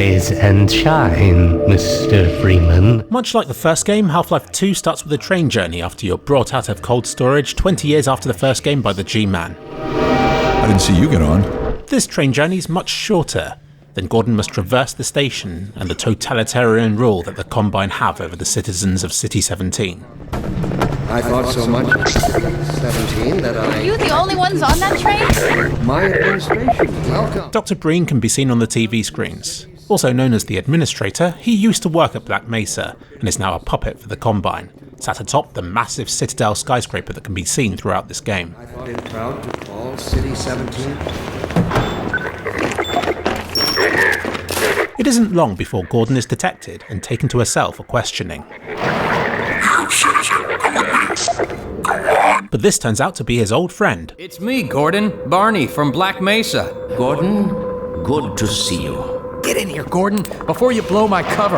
Rise and shine, Mr. Freeman. Much like the first game, Half-Life 2 starts with a train journey after you're brought out of cold storage 20 years after the first game by the G-Man. I didn't see you get on. This train journey is much shorter. Then Gordon must traverse the station and the totalitarian rule that the Combine have over the citizens of City 17. I thought so much of 17 that I... Are you the only ones on that train? My administration, welcome. Dr. Breen can be seen on the TV screens. Also known as the Administrator, he used to work at Black Mesa and is now a puppet for the Combine, sat atop the massive Citadel skyscraper that can be seen throughout this game. I thought it proud to call City 17. It isn't long before Gordon is detected and taken to a cell for questioning. But this turns out to be his old friend. It's me, Gordon. Barney from Black Mesa. Gordon, good to see you. Get in here, Gordon, before you blow my cover.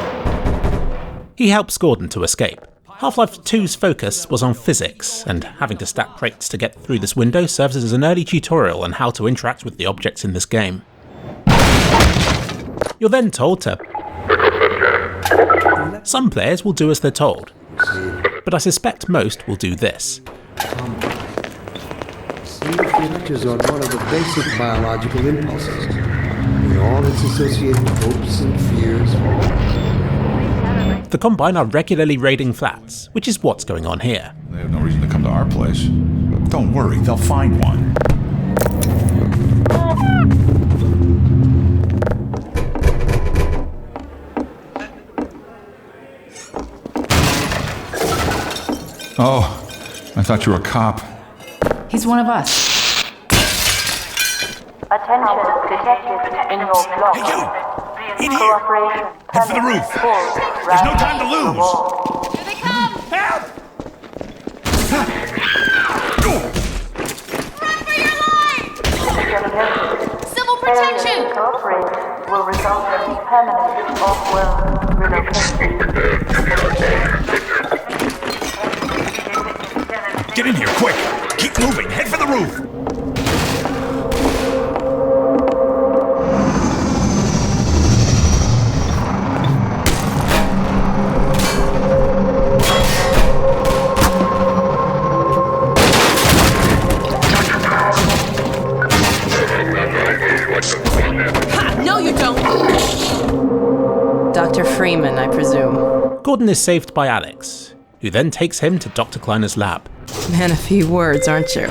He helps Gordon to escape. Half-Life 2's focus was on physics, and having to stack crates to get through this window serves as an early tutorial on how to interact with the objects in this game. You're then told to... Some players will do as they're told, but I suspect most will do this. Sleep hinges on one of the basic biological impulses, with all its associated hopes and fears. The Combine are regularly raiding flats, which is what's going on here. They have no reason to come to our place. Don't worry, they'll find one. Oh, I thought you were a cop. He's one of us. Attention, detectives in your block. Hey, you! In here! Head for the roof! There's no time to lose! Here they come! Help! Run for your life! Civil protection! Will result in permanent off-world relocation. Get in here, quick! Keep moving! Head for the roof! No, you don't! Dr. Freeman, I presume. Gordon is saved by Alex, who then takes him to Dr. Kleiner's lab. Man, a few words, aren't you?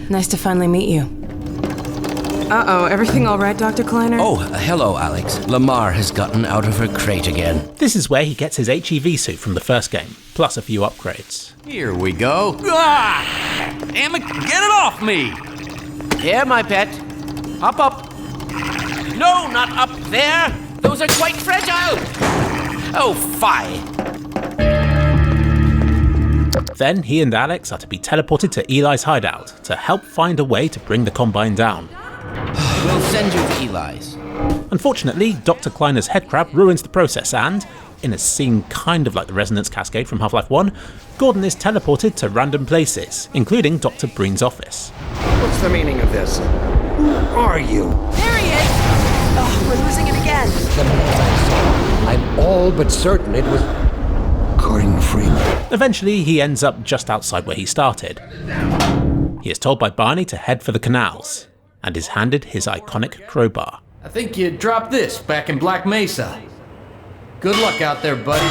Nice to finally meet you. Uh-oh, everything all right, Dr. Kleiner? Oh, hello, Alex. Lamar has gotten out of her crate again. This is where he gets his HEV suit from the first game, plus a few upgrades. Here we go. Ah! Damn it, get it off me! Here, my pet. Hop up. No, not up there. Those are quite fragile. Oh, fie. Then he and Alex are to be teleported to Eli's hideout to help find a way to bring the Combine down. We'll send you to Eli's. Unfortunately, Dr. Kleiner's headcrab ruins the process and, in a scene kind of like the resonance cascade from Half-Life 1, Gordon is teleported to random places, including Dr. Breen's office. What's the meaning of this? Who are you? There he is! Oh, we're losing it again. The minute I saw, I'm all but certain it was Gordon Freeman. Eventually, he ends up just outside where he started. He is told by Barney to head for the canals, and is handed his iconic crowbar. I think you dropped this back in Black Mesa. Good luck out there, buddy.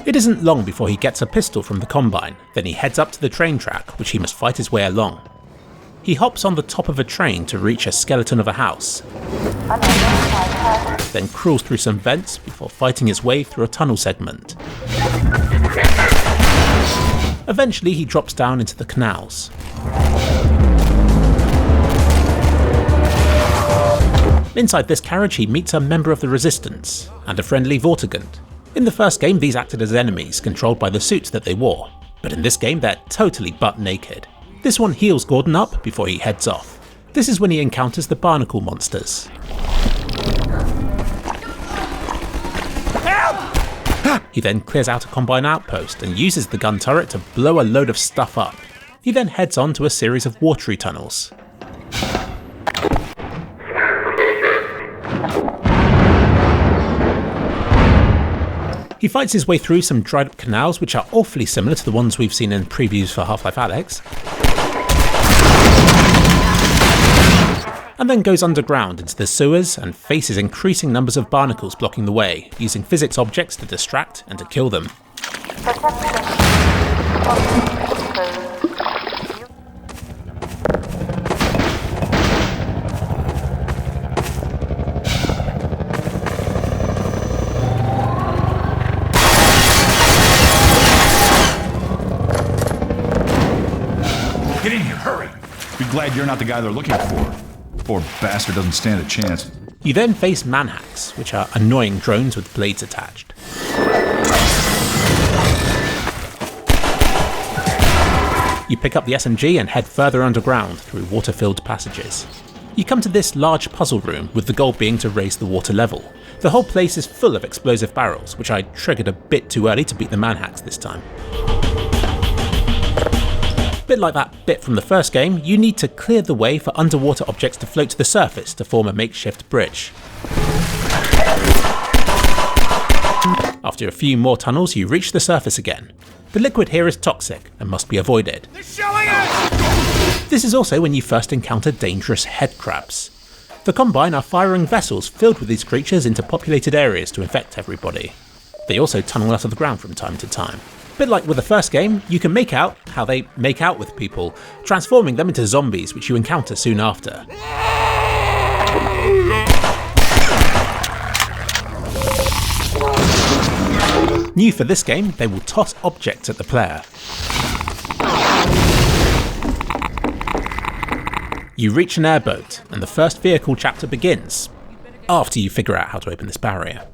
It isn't long before he gets a pistol from the Combine, then he heads up to the train track, which he must fight his way along. He hops on the top of a train to reach a skeleton of a house, then crawls through some vents before fighting his way through a tunnel segment. Eventually he drops down into the canals. Inside this carriage he meets a member of the Resistance and a friendly Vortigund. In the first game these acted as enemies controlled by the suits that they wore, but in this game they're totally butt naked. This one heals Gordon up before he heads off. This is when he encounters the barnacle monsters. Help! He then clears out a Combine outpost and uses the gun turret to blow a load of stuff up. He then heads on to a series of watery tunnels. He fights his way through some dried up canals which are awfully similar to the ones we've seen in previews for Half-Life Alyx. And then goes underground into the sewers and faces increasing numbers of barnacles blocking the way, using physics objects to distract and to kill them. Get in here, hurry! Be glad you're not the guy they're looking for. Poor bastard doesn't stand a chance. You then face manhacks, which are annoying drones with blades attached. You pick up the SMG and head further underground through water-filled passages. You come to this large puzzle room, with the goal being to raise the water level. The whole place is full of explosive barrels, which I triggered a bit too early to beat the manhacks this time. Bit like that bit from the first game, you need to clear the way for underwater objects to float to the surface to form a makeshift bridge. After a few more tunnels, you reach the surface again. The liquid here is toxic and must be avoided. This is also when you first encounter dangerous head crabs. The Combine are firing vessels filled with these creatures into populated areas to infect everybody. They also tunnel out of the ground from time to time. A bit like with the first game, you can make out how they make out with people, transforming them into zombies which you encounter soon after. New for this game, they will toss objects at the player. You reach an airboat, and the first vehicle chapter begins, after you figure out how to open this barrier.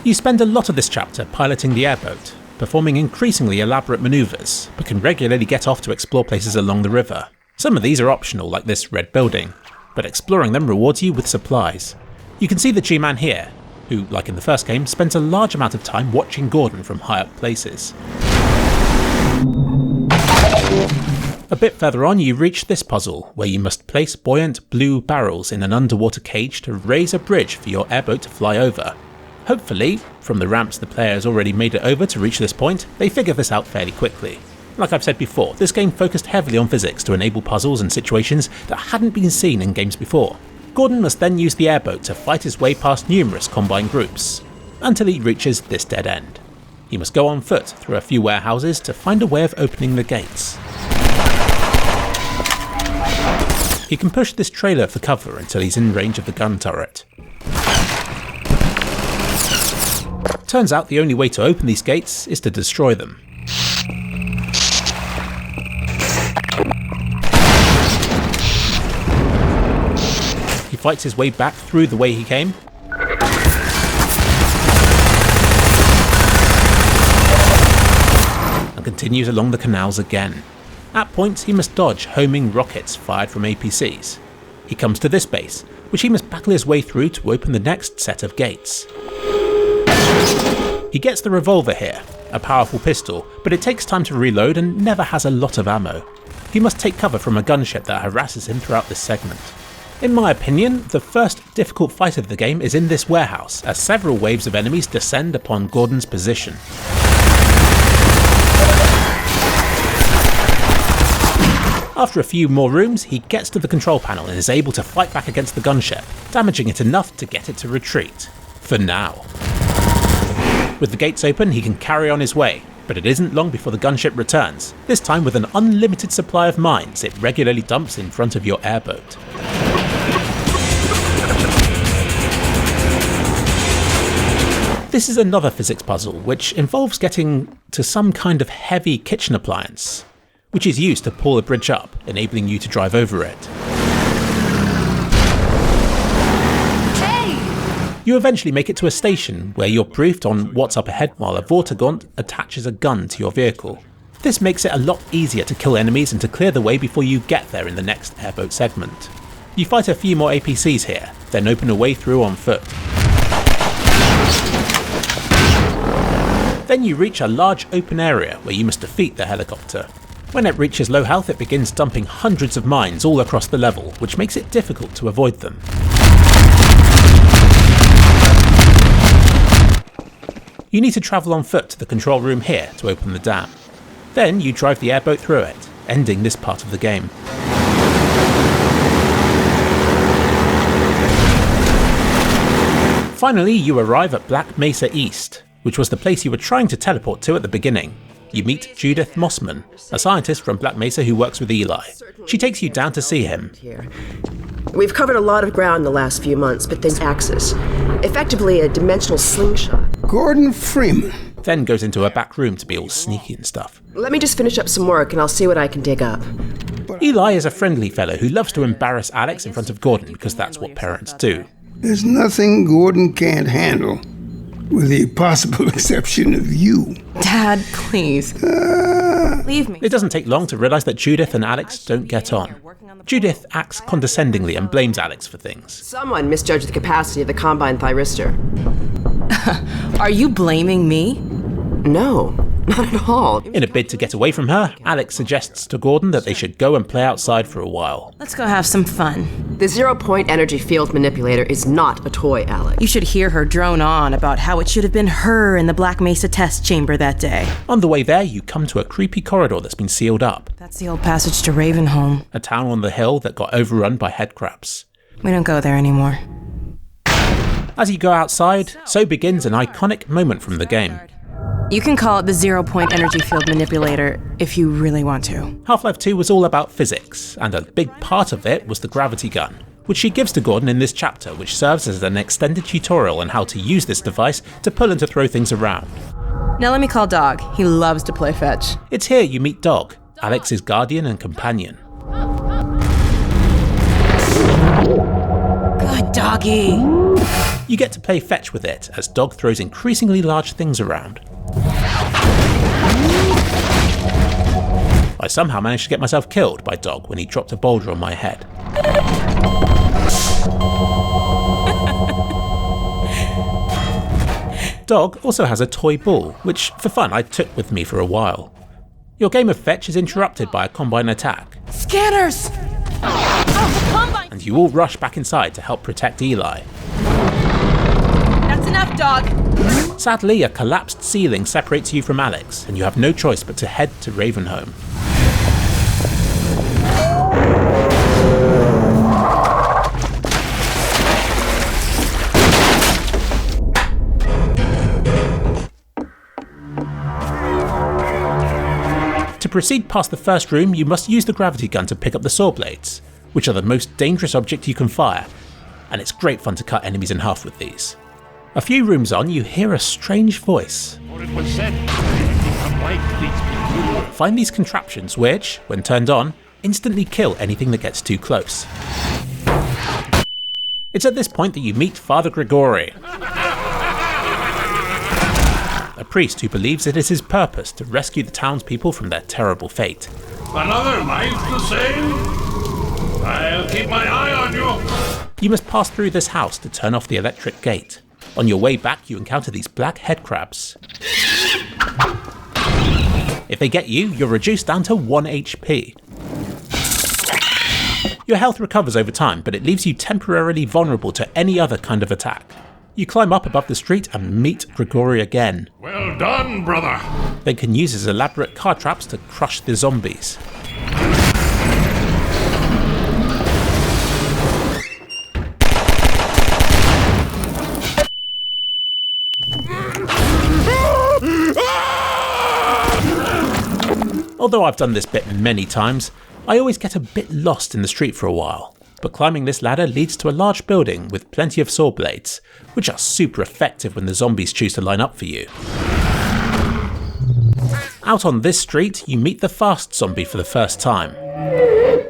You spend a lot of this chapter piloting the airboat, performing increasingly elaborate manoeuvres, but can regularly get off to explore places along the river. Some of these are optional, like this red building, but exploring them rewards you with supplies. You can see the G-Man here, who, like in the first game, spends a large amount of time watching Gordon from high up places. A bit further on, you reach this puzzle, where you must place buoyant blue barrels in an underwater cage to raise a bridge for your airboat to fly over. Hopefully, from the ramps the player has already made it over to reach this point, they figure this out fairly quickly. Like I've said before, this game focused heavily on physics to enable puzzles and situations that hadn't been seen in games before. Gordon must then use the airboat to fight his way past numerous Combine groups, until he reaches this dead end. He must go on foot through a few warehouses to find a way of opening the gates. He can push this trailer for cover until he's in range of the gun turret. Turns out the only way to open these gates is to destroy them. He fights his way back through the way he came, and continues along the canals again. At points he must dodge homing rockets fired from APCs. He comes to this base, which he must battle his way through to open the next set of gates. He gets the revolver here, a powerful pistol, but it takes time to reload and never has a lot of ammo. He must take cover from a gunship that harasses him throughout this segment. In my opinion, the first difficult fight of the game is in this warehouse, as several waves of enemies descend upon Gordon's position. After a few more rooms, he gets to the control panel and is able to fight back against the gunship, damaging it enough to get it to retreat. For now. With the gates open, he can carry on his way, but it isn't long before the gunship returns, this time with an unlimited supply of mines it regularly dumps in front of your airboat. This is another physics puzzle, which involves getting to some kind of heavy kitchen appliance, which is used to pull a bridge up, enabling you to drive over it. You eventually make it to a station where you're briefed on what's up ahead while a Vortigaunt attaches a gun to your vehicle. This makes it a lot easier to kill enemies and to clear the way before you get there in the next airboat segment. You fight a few more APCs here, then open a way through on foot. Then you reach a large open area where you must defeat the helicopter. When it reaches low health, it begins dumping hundreds of mines all across the level, which makes it difficult to avoid them. You need to travel on foot to the control room here to open the dam. Then you drive the airboat through it, ending this part of the game. Finally, you arrive at Black Mesa East, which was the place you were trying to teleport to at the beginning. You meet Judith Mossman, a scientist from Black Mesa who works with Eli. She takes you down to see him. We've covered a lot of ground in the last few months, but this Axis, effectively a dimensional slingshot. Gordon Freeman. Then goes into a back room to be all sneaky and stuff. Let me just finish up some work and I'll see what I can dig up. Eli is a friendly fellow who loves to embarrass Alex in front of Gordon because that's what parents do. There's nothing Gordon can't handle, with the possible exception of you. Dad, please. Leave me. It doesn't take long to realise that Judith and Alex don't get on. Judith acts condescendingly and blames Alex for things. Someone misjudged the capacity of the Combine thyristor. Are you blaming me? No, not at all. In a bid to get away from her, Alex suggests to Gordon that they should go and play outside for a while. Let's go have some fun. The zero-point energy field manipulator is not a toy, Alex. You should hear her drone on about how it should have been her in the Black Mesa test chamber that day. On the way there, you come to a creepy corridor that's been sealed up. That's the old passage to Ravenholm. A town on the hill that got overrun by headcrabs. We don't go there anymore. As you go outside, so begins an iconic moment from the game. You can call it the zero-point energy field manipulator if you really want to. Half-Life 2 was all about physics, and a big part of it was the gravity gun, which she gives to Gordon in this chapter, which serves as an extended tutorial on how to use this device to pull and to throw things around. Now let me call Dog. He loves to play fetch. It's here you meet Dog, Alex's guardian and companion. Good doggy. You get to play fetch with it as Dog throws increasingly large things around. I somehow managed to get myself killed by Dog when he dropped a boulder on my head. Dog also has a toy ball, which for fun I took with me for a while. Your game of fetch is interrupted by a Combine attack. Scanners! And you all rush back inside to help protect Eli. That's enough, Dog! Sadly, a collapsed ceiling separates you from Alex, and you have no choice but to head to Ravenholm. To proceed past the first room, you must use the gravity gun to pick up the saw blades, which are the most dangerous object you can fire, and it's great fun to cut enemies in half with these. A few rooms on, you hear a strange voice. Find these contraptions which, when turned on, instantly kill anything that gets too close. It's at this point that you meet Father Grigori, a priest who believes it is his purpose to rescue the townspeople from their terrible fate. Another life the same? I'll keep my eye on you. You must pass through this house to turn off the electric gate. On your way back, you encounter these black headcrabs. If they get you, you're reduced down to 1 HP. Your health recovers over time, but it leaves you temporarily vulnerable to any other kind of attack. You climb up above the street and meet Grigori again. Well done, brother. They can use his elaborate car traps to crush the zombies. Although I've done this bit many times, I always get a bit lost in the street for a while. But climbing this ladder leads to a large building with plenty of saw blades, which are super effective when the zombies choose to line up for you. Out on this street, you meet the fast zombie for the first time.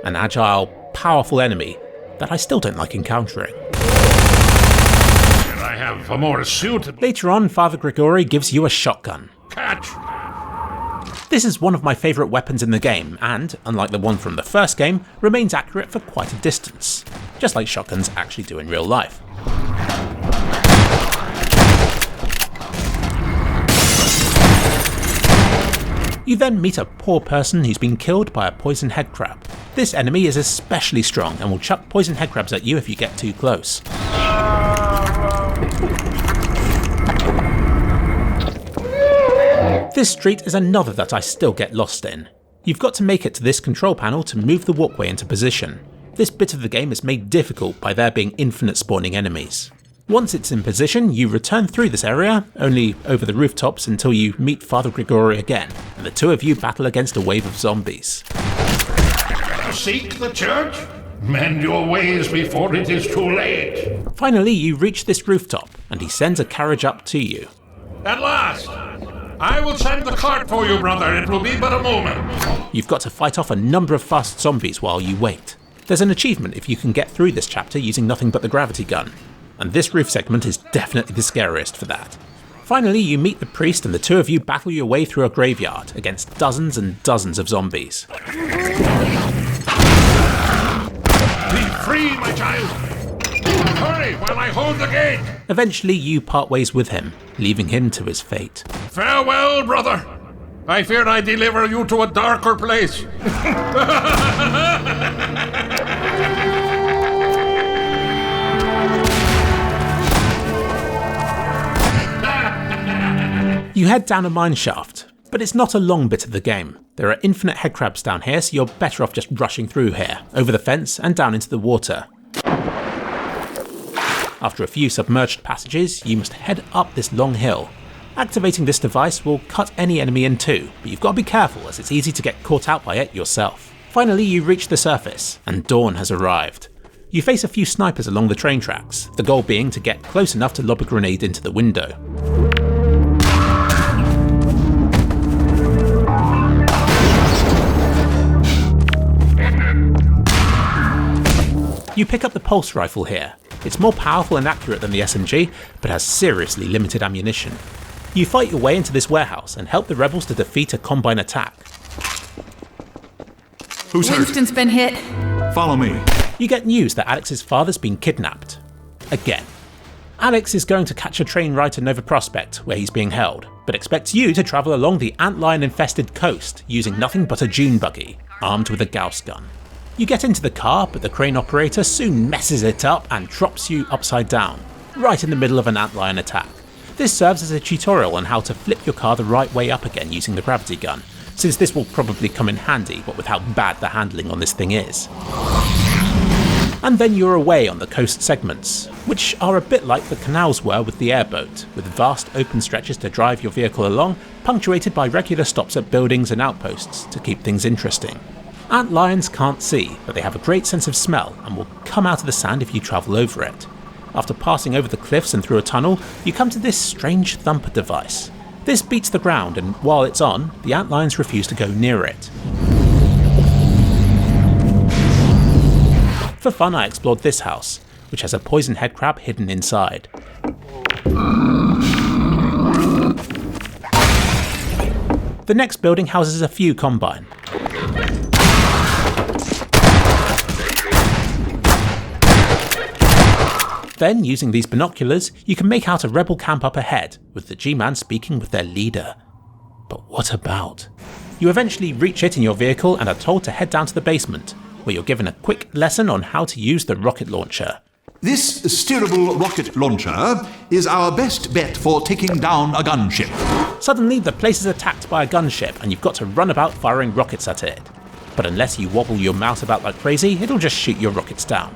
An agile, powerful enemy that I still don't like encountering. I have a more suitable Later on, Father Grigori gives you a shotgun. catch. This is one of my favourite weapons in the game and, unlike the one from the first game, remains accurate for quite a distance, just like shotguns actually do in real life. You then meet a poor person who's been killed by a poison headcrab. This enemy is especially strong and will chuck poison headcrabs at you if you get too close. This street is another that I still get lost in. You've got to make it to this control panel to move the walkway into position. This bit of the game is made difficult by there being infinite spawning enemies. Once it's in position, you return through this area, only over the rooftops until you meet Father Grigori again, and the two of you battle against a wave of zombies. Seek the church? Mend your ways before it is too late. Finally, you reach this rooftop, and he sends a carriage up to you. At last! I will send the cart for you, brother. It will be but a moment. You've got to fight off a number of fast zombies while you wait. There's an achievement if you can get through this chapter using nothing but the gravity gun, and this roof segment is definitely the scariest for that. Finally, you meet the priest and the two of you battle your way through a graveyard against dozens and dozens of zombies. Be free, my child! Hurry while I hold the gate! Eventually, you part ways with him, leaving him to his fate. Farewell, brother! I fear I deliver you to a darker place. You head down a mine shaft, but it's not a long bit of the game. There are infinite headcrabs down here, so you're better off just rushing through here, over the fence and down into the water. After a few submerged passages, you must head up this long hill. Activating this device will cut any enemy in two, but you've got to be careful as it's easy to get caught out by it yourself. Finally, you reach the surface, and dawn has arrived. You face a few snipers along the train tracks, the goal being to get close enough to lob a grenade into the window. You pick up the pulse rifle here. It's more powerful and accurate than the SMG, but has seriously limited ammunition. You fight your way into this warehouse and help the rebels to defeat a Combine attack. Who's hurt? Winston's been hit. Follow me. You get news that Alex's father's been kidnapped. Again. Alex is going to catch a train right at Nova Prospect, where he's being held, but expects you to travel along the antlion-infested coast using nothing but a dune buggy, armed with a Gauss gun. You get into the car, but the crane operator soon messes it up and drops you upside down, right in the middle of an antlion attack. This serves as a tutorial on how to flip your car the right way up again using the gravity gun, since this will probably come in handy, what with how bad the handling on this thing is. And then you're away on the coast segments, which are a bit like the canals were with the airboat, with vast open stretches to drive your vehicle along, punctuated by regular stops at buildings and outposts to keep things interesting. Antlions can't see, but they have a great sense of smell and will come out of the sand if you travel over it. After passing over the cliffs and through a tunnel, you come to this strange thumper device. This beats the ground, and while it's on, the antlions refuse to go near it. For fun, I explored this house, which has a poison headcrab hidden inside. The next building houses a few Combine. Then, using these binoculars, you can make out a rebel camp up ahead, with the G-Man speaking with their leader. But what about? You eventually reach it in your vehicle and are told to head down to the basement, where you're given a quick lesson on how to use the rocket launcher. This steerable rocket launcher is our best bet for taking down a gunship. Suddenly, the place is attacked by a gunship, and you've got to run about firing rockets at it. But unless you wobble your mouse about like crazy, it'll just shoot your rockets down.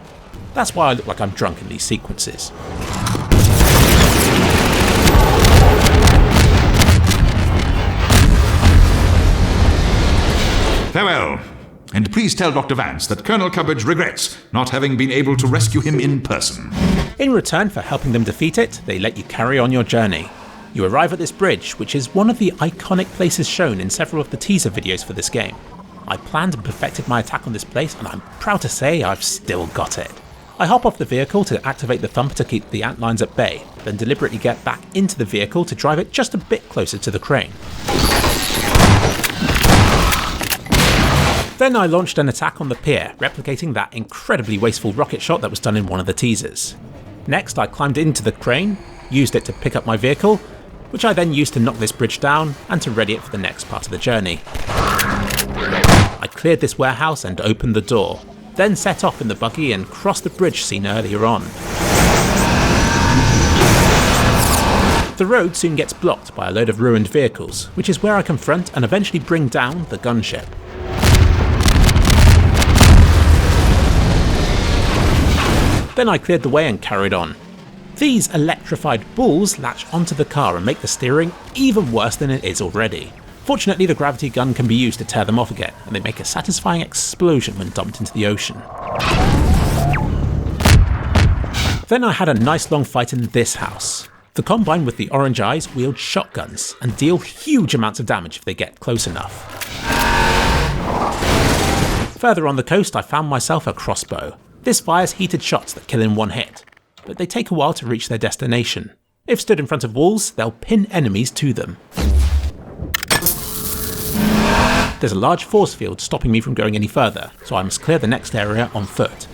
That's why I look like I'm drunk in these sequences. Farewell. And please tell Dr. Vance that Colonel Cubbage regrets not having been able to rescue him in person. In return for helping them defeat it, they let you carry on your journey. You arrive at this bridge, which is one of the iconic places shown in several of the teaser videos for this game. I planned and perfected my attack on this place, and I'm proud to say I've still got it. I hop off the vehicle to activate the thumper to keep the antlions at bay, then deliberately get back into the vehicle to drive it just a bit closer to the crane. Then I launched an attack on the pier, replicating that incredibly wasteful rocket shot that was done in one of the teasers. Next, I climbed into the crane, used it to pick up my vehicle, which I then used to knock this bridge down and to ready it for the next part of the journey. I cleared this warehouse and opened the door, then set off in the buggy and crossed the bridge seen earlier on. The road soon gets blocked by a load of ruined vehicles, which is where I confront and eventually bring down the gunship. Then I cleared the way and carried on. These electrified balls latch onto the car and make the steering even worse than it is already. Fortunately, the gravity gun can be used to tear them off again, and they make a satisfying explosion when dumped into the ocean. Then I had a nice long fight in this house. The Combine with the orange eyes wield shotguns and deal huge amounts of damage if they get close enough. Further on the coast, I found myself a crossbow. This fires heated shots that kill in one hit, but they take a while to reach their destination. If stood in front of walls, they'll pin enemies to them. There's a large force field stopping me from going any further, so I must clear the next area on foot.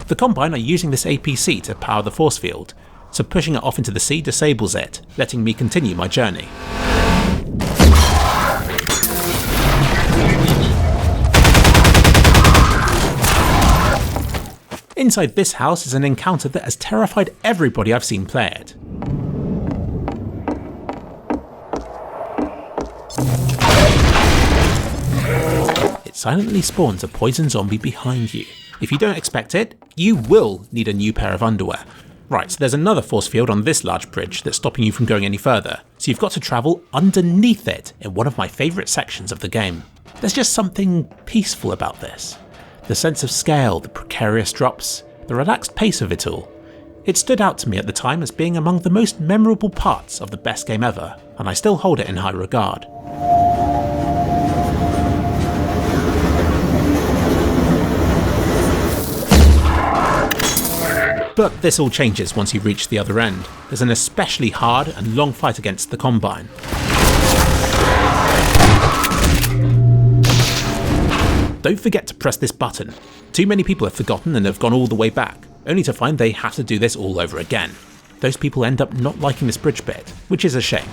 The Combine are using this APC to power the force field, so pushing it off into the sea disables it, letting me continue my journey. Inside this house is an encounter that has terrified everybody I've seen play it. It silently spawns a poison zombie behind you. If you don't expect it, you will need a new pair of underwear. Right, so there's another force field on this large bridge that's stopping you from going any further, so you've got to travel underneath it in one of my favourite sections of the game. There's just something peaceful about this. The sense of scale, the precarious drops, the relaxed pace of it all. It stood out to me at the time as being among the most memorable parts of the best game ever, and I still hold it in high regard. But this all changes once you reach the other end. There's an especially hard and long fight against the Combine. Don't forget to press this button. Too many people have forgotten and have gone all the way back, only to find they have to do this all over again. Those people end up not liking this bridge bit, which is a shame.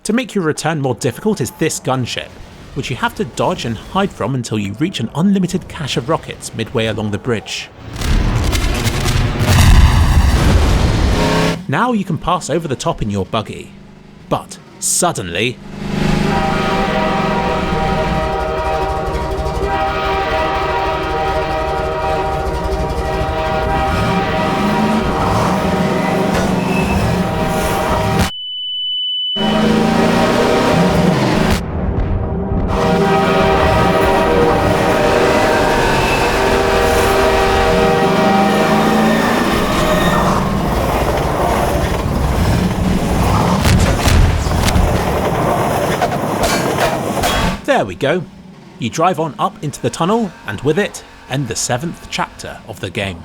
To make your return more difficult is this gunship, which you have to dodge and hide from until you reach an unlimited cache of rockets midway along the bridge. Now you can pass over the top in your buggy. But suddenly... There we go. You drive on up into the tunnel, and with it, end the 7th chapter of the game.